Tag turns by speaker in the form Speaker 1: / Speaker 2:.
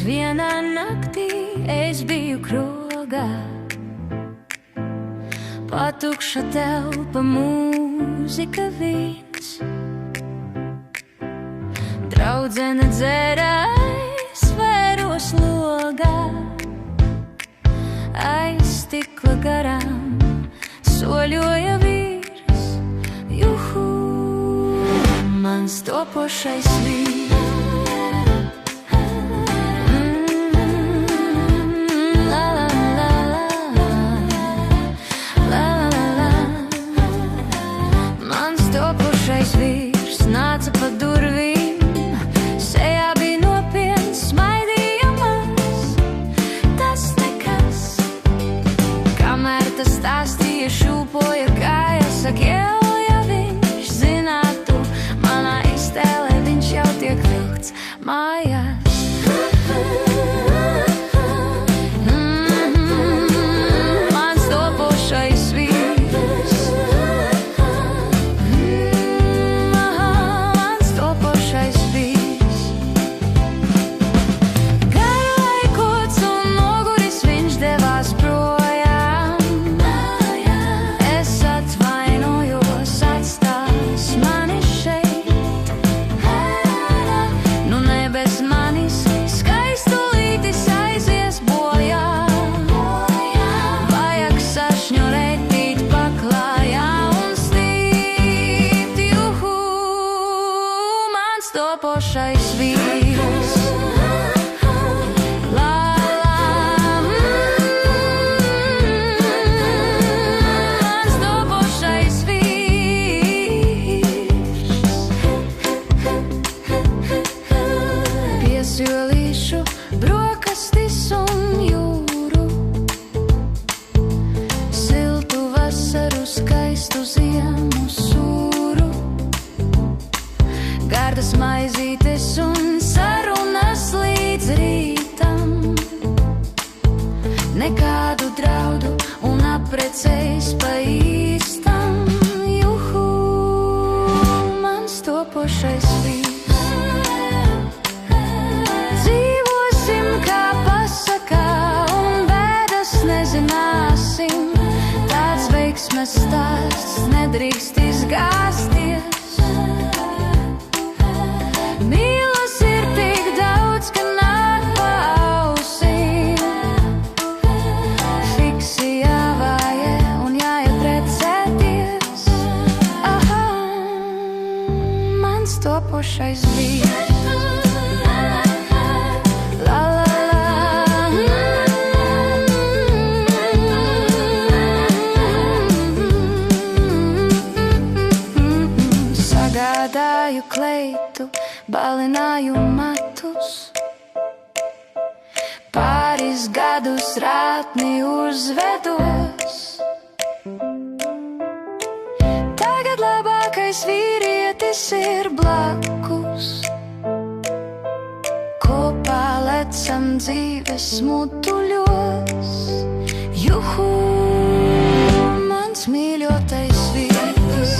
Speaker 1: vienā naktī es biju krogā, patukša telpa, mūzika, vīns. Draudzene dzērā aiz vēros logā, aiz stikla garām soļoja vīrs. Juhu, mans topošais vīrs. Vīrs nāca pa durvīm, sejā bija nopiens, smaidīja maz. Tas nekas, kamēr tas stāstīja, šūpoja kājas, jau, ja viņš zinātu, manā iztēlē viņš jau tiek vilkts mājās. Mans topošais vīrs. Topošais vīrs. Mans topošais vīrs. Piesjolīšu brokastis un jūru, siltu vasaru, skaistu ziemu sūru, gardas maizītes un sarunas līdz rītam, nekādu draudu un aprecējis pa īstam. Juhu, mans topošais vīrs. Dzīvosim kā pasakā un bēdas nezināsim, tāds veiksmes stāsts nedrīkst izgāzties. Mīlas ir tik daudz, ka nāk pa ausīm, fiksi jāvājē un jāiet precēties. Aha, mans topošais vīrs. Sagādāju kleitu, balināju matus, pāris gadus rātni uzvedos. Tagad labākais vīrietis ir blakus, kopā lecam dzīves mutuļos. Juhu, mans mīļotais vīrs.